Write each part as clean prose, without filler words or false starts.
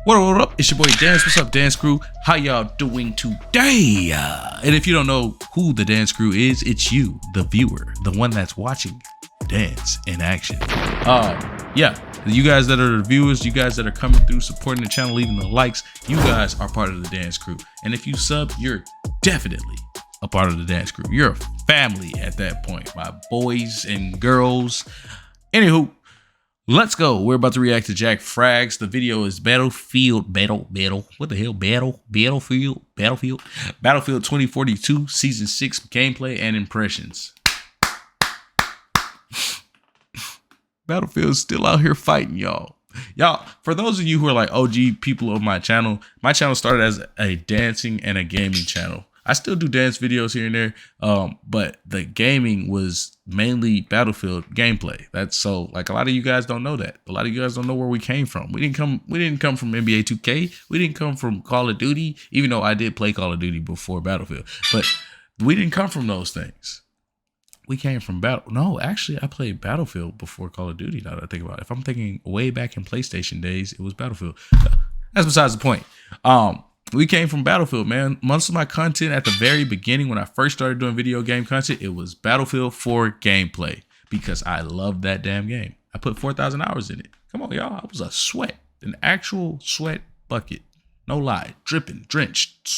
What up? It's your boy Dance. What's up, Dance Crew? How y'all doing today? And if you don't know who the Dance Crew is, it's you, the viewer, the one that's watching dance in action. Yeah, you guys that are the viewers, you guys that are coming through, supporting the channel, leaving the likes, you guys are part of the Dance Crew. And if you sub, you're definitely a part of the Dance Crew. You're a family at that point, my boys and girls. Anywho, let's go. We're about to react to Jack Frags. The video is Battlefield 2042 Season 6 gameplay and impressions. Battlefield's still out here fighting, y'all. For those of you who are like OG people of my channel started as a dancing and a gaming channel. I still do dance videos here and there, but the gaming was mainly Battlefield gameplay. That's so, like, a lot of you guys don't know that. A lot of you guys don't know where we came from. We didn't come from NBA 2K. We didn't come from Call of Duty, even though I did play Call of Duty before Battlefield. But we didn't come from those things. We came from No, actually, I played Battlefield before Call of Duty, now that I think about it. If I'm thinking way back in PlayStation days, it was Battlefield. That's besides the point. We came from Battlefield, man. Most of my content at the very beginning, when I first started doing video game content, it was Battlefield 4 gameplay because I loved that damn game. I put 4,000 hours in it. Come on, y'all. I was a sweat, an actual sweat bucket. No lie. Dripping, drenched.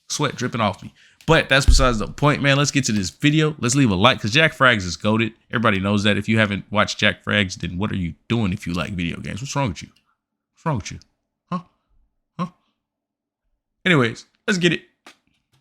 Sweat dripping off me. But that's besides the point, man. Let's get to this video. Let's leave a like because Jack Frags is goated. Everybody knows that. If you haven't watched Jack Frags, then what are you doing if you like video games? What's wrong with you? What's wrong with you? Anyways, let's get it.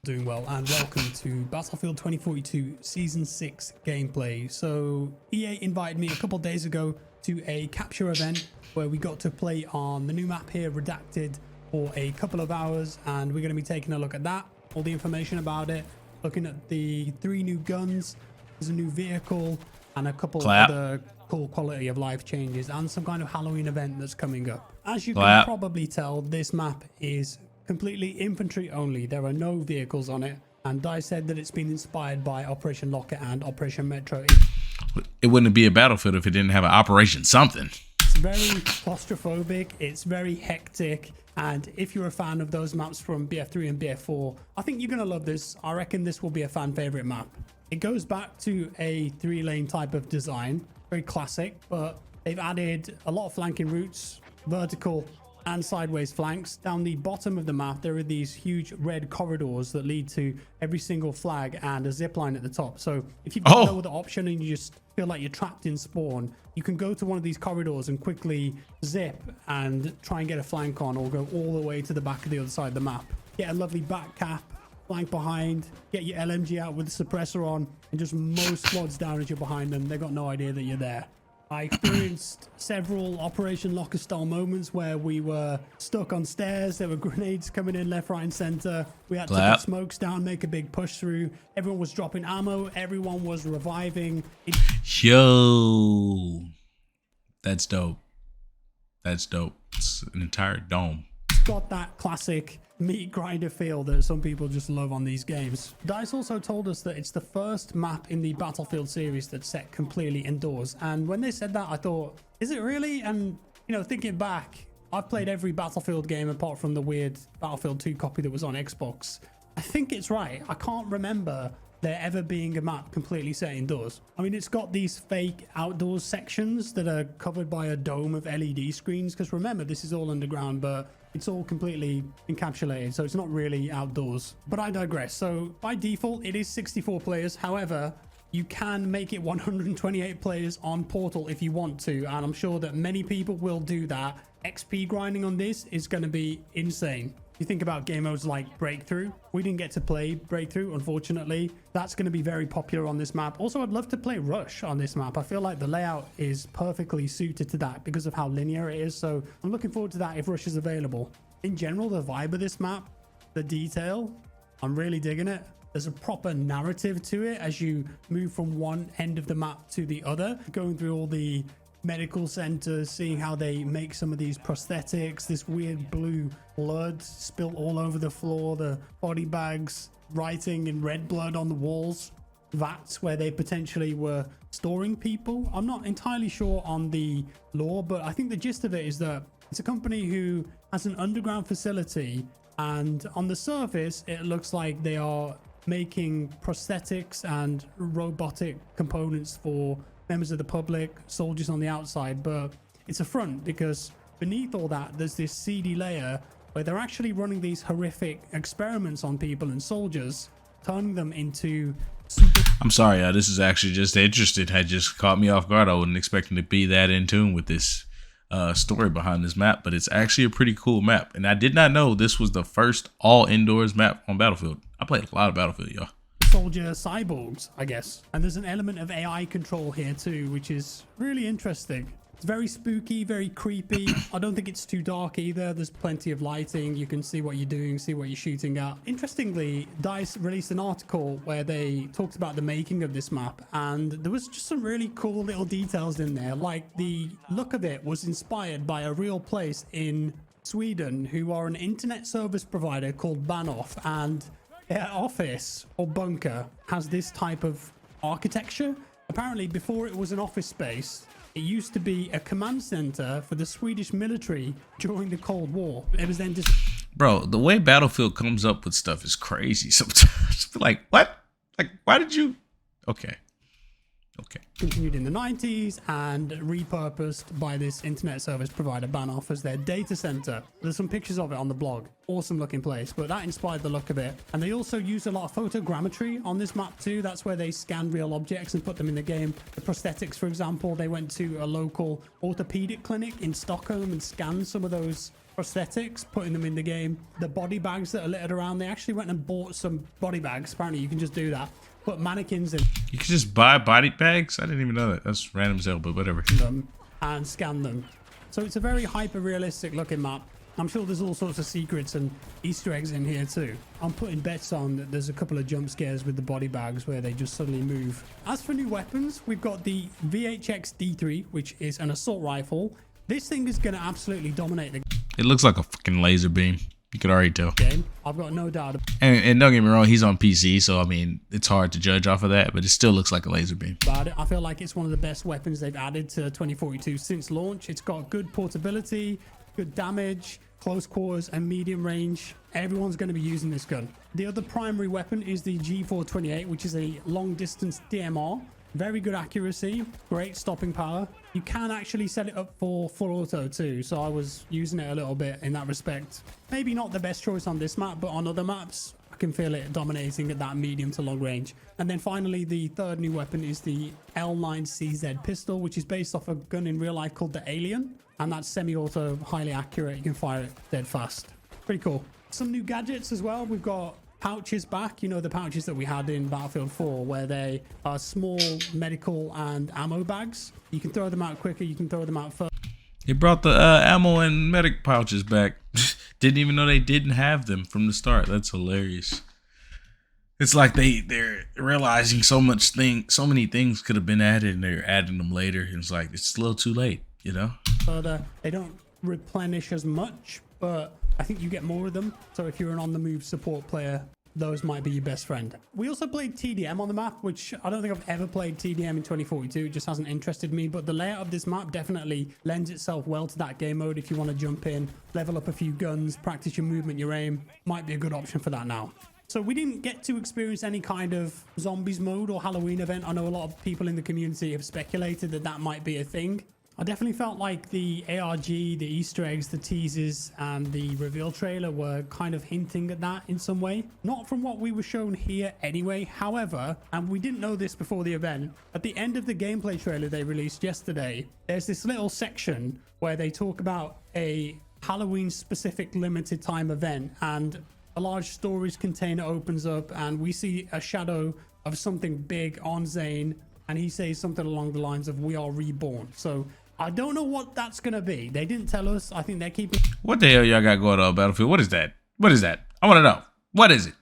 Doing well, and welcome to Battlefield 2042 Season 6 gameplay. So EA invited me a couple days ago to a capture event where we got to play on the new map here, Redacted, for a couple of hours, and we're going to be taking a look at that, all the information about it, looking at the 3 new guns, there's a new vehicle, and a couple other cool quality of life changes, and some kind of Halloween event that's coming up. As you can probably tell, this map is completely infantry only. There are no vehicles on it, and Dai said that it's been inspired by Operation Locker and Operation Metro. It wouldn't be a Battlefield if it didn't have an Operation something. It's very claustrophobic, it's very hectic, and if you're a fan of those maps from BF3 and BF4, I think you're gonna love this. I reckon this will be a fan favorite map. It goes back to a 3-lane type of design, very classic, but they've added a lot of flanking routes, vertical and sideways flanks. Down the bottom of the map, there are these huge red corridors that lead to every single flag and a zip line at the top. So if you've got no other option and you just feel like you're trapped in spawn, you can go to one of these corridors and quickly zip and try and get a flank on, or go all the way to the back of the other side of the map. Get a lovely back cap, flank behind, get your LMG out with the suppressor on, and just mow squads down as you're behind them. They've got no idea that you're there. I experienced several Operation Locker style moments where we were stuck on stairs. There were grenades coming in left, right, and center. We had to put smokes down, make a big push through. Everyone was dropping ammo. Everyone was reviving. Yo, that's dope. That's dope. It's an entire dome. It's got that classic meat grinder feel that some people just love on these games. DICE also told us that it's the first map in the Battlefield series that's set completely indoors, and when they said that, I thought, is it really? And you know, thinking back, I've played every Battlefield game apart from the weird Battlefield 2 copy that was on Xbox. I think it's right. I can't remember there ever being a map completely set indoors. I mean, it's got these fake outdoors sections that are covered by a dome of LED screens, because remember, this is all underground, but it's all completely encapsulated, so it's not really outdoors. But I digress. So by default, it is 64 players. However, you can make it 128 players on Portal if you want to, and I'm sure that many people will do that. XP grinding on this is going to be insane. You think about game modes like Breakthrough. We didn't get to play Breakthrough, unfortunately. That's going to be very popular on this map. Also, I'd love to play Rush on this map. I feel like the layout is perfectly suited to that because of how linear it is. So I'm looking forward to that if Rush is available. In general, the vibe of this map, the detail, I'm really digging it. There's a proper narrative to it as you move from one end of the map to the other, going through all the medical centers, seeing how they make some of these prosthetics, this weird blue blood spilt all over the floor, the body bags, writing in red blood on the walls. That's where they potentially were storing people. I'm not entirely sure on the lore, but I think the gist of it is that It's a company who has an underground facility, and on the surface, it looks like they are making prosthetics and robotic components for members of the public, soldiers on the outside, but it's a front because beneath all that, there's this seedy layer where they're actually running these horrific experiments on people and soldiers, turning them into super... I'm sorry, this is actually just interesting. Had just caught me off guard. I wasn't expecting to be that in tune with this story behind this map, but it's actually a pretty cool map. And I did not know this was the first all indoors map on Battlefield. I played a lot of Battlefield, y'all. Soldier cyborgs, I guess. And there's an element of AI control here too, which is really interesting. It's very spooky, very creepy. I don't think it's too dark either. There's plenty of lighting. You can see what you're doing, see what you're shooting at. Interestingly, DICE released an article where they talked about the making of this map, and there was just some really cool little details in there. Like the look of it was inspired by a real place in Sweden who are an internet service provider called Bahnhof, and their office or bunker has this type of architecture. Apparently, before it was an office space, it used to be a command center for the Swedish military during the Cold War. It was then just... Bro, the way Battlefield comes up with stuff is crazy sometimes. Like, what? Like, why did you... Okay. Continued in the 90s and repurposed by this internet service provider Bahnhof as their data center. There's some pictures of it on the blog. Awesome looking place, but that inspired the look of it. And they also used a lot of photogrammetry on this map too. That's where they scan real objects and put them in the game. The prosthetics, for example, they went to a local orthopedic clinic in Stockholm and scanned some of those prosthetics, putting them in the game. The body bags that are littered around, they actually went and bought some body bags. Apparently you can just do that. Put mannequins in. You can just buy body bags? I didn't even know that. That's random as hell, but whatever. Them and scan them. So it's a very hyper realistic looking map. I'm sure there's all sorts of secrets and Easter eggs in here too. I'm putting bets on that there's a couple of jump scares with the body bags where they just suddenly move. As for new weapons, we've got the VHX D3, which is an assault rifle. This thing is going to absolutely dominate the It looks like a fucking laser beam. You could already tell. game. I've got no doubt. And don't get me wrong, he's on PC, so I mean, it's hard to judge off of that, but it still looks like a laser beam. About it. I feel like it's one of the best weapons they've added to 2042 since launch. It's got good portability, good damage, close quarters, and medium range. Everyone's going to be using this gun. The other primary weapon is the G428, which is a long distance DMR. Very good accuracy, great stopping power. You can actually set it up for full auto too, so I was using it a little bit in that respect. Maybe not the best choice on this map, but on other maps I can feel it dominating at that medium to long range. And then finally, the third new weapon is the L9CZ pistol, which is based off a gun in real life called the Alien, and that's semi-auto, highly accurate. You can fire it dead fast. Pretty cool. Some new gadgets as well. We've got pouches back, you know, the pouches that we had in Battlefield 4 where they are small medical and ammo bags. You can throw them out quicker, you can throw them out first. They brought the ammo and medic pouches back. Didn't even know they didn't have them from the start. That's hilarious. It's like they're realizing so many things could have been added and they're adding them later. And it's like, it's a little too late, you know? Further, they don't replenish as much, but I think you get more of them. So if you're an on-the-move support player, those might be your best friend. We also played TDM on the map, which I don't think I've ever played TDM in 2042. It just hasn't interested me. But the layout of this map definitely lends itself well to that game mode. If you want to jump in, level up a few guns, practice your movement, your aim, might be a good option for that now. So we didn't get to experience any kind of zombies mode or Halloween event. I know a lot of people in the community have speculated that that might be a thing. I definitely felt like the ARG, the Easter eggs, the teasers, and the reveal trailer were kind of hinting at that in some way. Not from what we were shown here anyway. However, and we didn't know this before the event, at the end of the gameplay trailer they released yesterday, there's this little section where they talk about a Halloween specific limited time event, and a large stories container opens up and we see a shadow of something big on Zane, and he says something along the lines of "We are reborn." So I don't know what that's gonna be. They didn't tell us. I think they're keeping What the hell y'all got going on Battlefield? What is that? What is that? I want to know. What is it?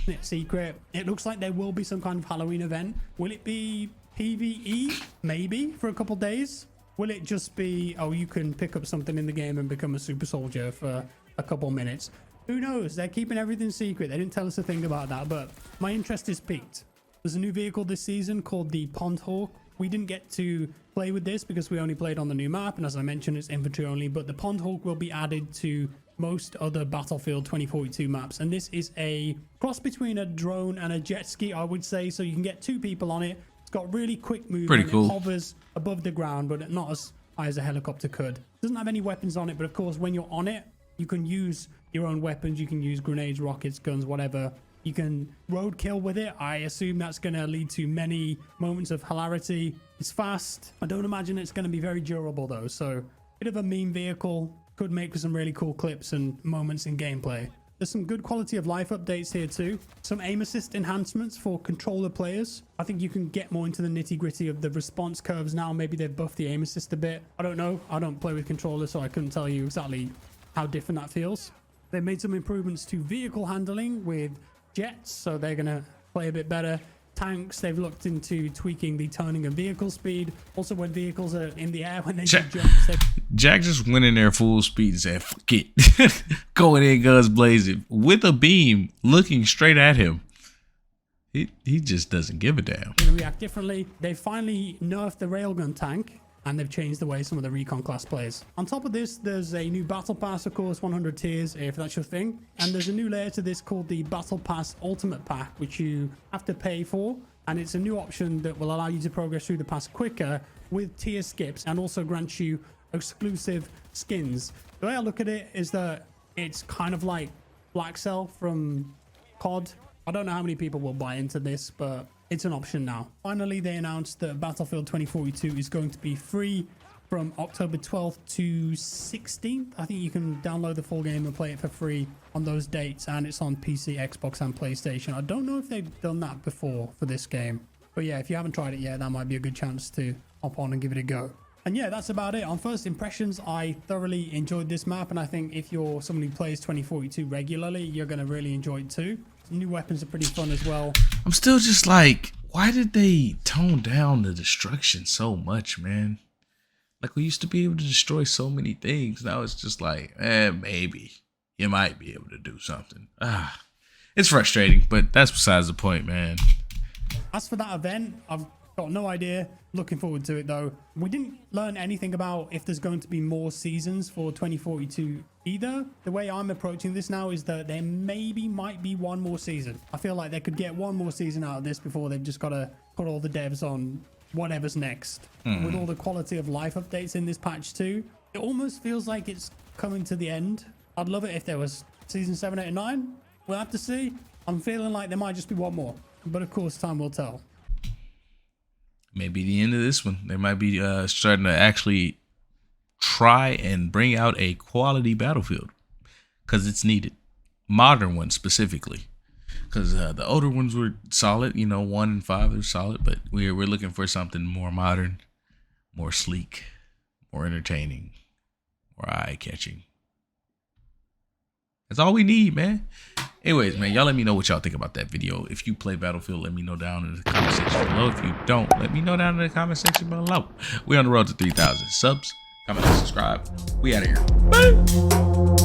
it secret. It looks like there will be some kind of Halloween event. Will it be PvE? Maybe for a couple days. Will it just be, oh, you can pick up something in the game and become a super soldier for a couple minutes? Who knows? They're keeping everything secret. They didn't tell us a thing about that, but my interest is piqued. There's a new vehicle this season called the Pond Hawk. We didn't get to play with this because we only played on the new map, and as I mentioned, it's infantry only, but the Pond Hawk will be added to most other Battlefield 2042 maps, and this is a cross between a drone and a jet ski, I would say, so you can get 2 people on it. It's got really quick movement. Pretty cool. It hovers above the ground, but not as high as a helicopter could. It doesn't have any weapons on it, but of course, when you're on it, you can use your own weapons. You can use grenades, rockets, guns, whatever. You can roadkill with it. I assume that's going to lead to many moments of hilarity. It's fast. I don't imagine it's going to be very durable though, so bit of a meme vehicle. Could make for some really cool clips and moments in gameplay. There's some good quality of life updates here too. Some aim assist enhancements for controller players. I think you can get more into the nitty gritty of the response curves now. Maybe they've buffed the aim assist a bit. I don't know. I don't play with controllers, so I couldn't tell you exactly how different that feels. They made some improvements to vehicle handling with jets, so they're gonna play a bit better. Tanks, they've looked into tweaking the turning of vehicle speed. Also, when vehicles are in the air, when they do jumps, Jack just went in there full speed and said, fuck it. Going in guns blazing with a beam looking straight at him. He just doesn't give a damn. Gonna react differently. They finally nerfed the railgun tank, and they've changed the way some of the recon class plays. On top of this, there's a new battle pass, of course, 100 tiers, if that's your thing. And there's a new layer to this called the Battle Pass Ultimate Pack, which you have to pay for. And it's a new option that will allow you to progress through the pass quicker with tier skips, and also grants you exclusive skins. The way I look at it is that it's kind of like Black Cell from COD. I don't know how many people will buy into this, but it's an option now. Finally, they announced that Battlefield 2042 is going to be free from October 12th to 16th. I think you can download the full game and play it for free on those dates, and it's on PC, Xbox, and PlayStation. I don't know if they've done that before for this game, but yeah, if you haven't tried it yet, that might be a good chance to hop on and give it a go. And yeah, that's about it. On first impressions, I thoroughly enjoyed this map, and I think if you're someone who plays 2042 regularly, you're going to really enjoy it too. Some new weapons are pretty fun as well. I'm still just like, why did they tone down the destruction so much, man? Like, we used to be able to destroy so many things. Now it's just like, maybe you might be able to do something. It's frustrating, but that's besides the point, man. As for that event, I've got no idea. Looking forward to it though. We didn't learn anything about if there's going to be more seasons for 2042 either. The way I'm approaching this now is that there might be one more season. I feel like they could get one more season out of this before they've just got to put all the devs on whatever's next. With all the quality of life updates in this patch too, it almost feels like it's coming to the end. I'd love it if there was season 7, 8, and 9. We'll have to see. I'm feeling like there might just be one more, but of course time will tell. Maybe the end of this one. They might be starting to actually try and bring out a quality Battlefield, because it's needed. Modern ones specifically, because the older ones were solid. 1 and 5 are solid, but we're looking for something more modern, more sleek, more entertaining, more eye-catching. That's all we need, man. Anyways, man, y'all let me know what y'all think about that video. If you play Battlefield, let me know down in the comment section below. If you don't, let me know down in the comment section below. We're on the road to 3,000 subs. Comment and subscribe. We out of here. Bye.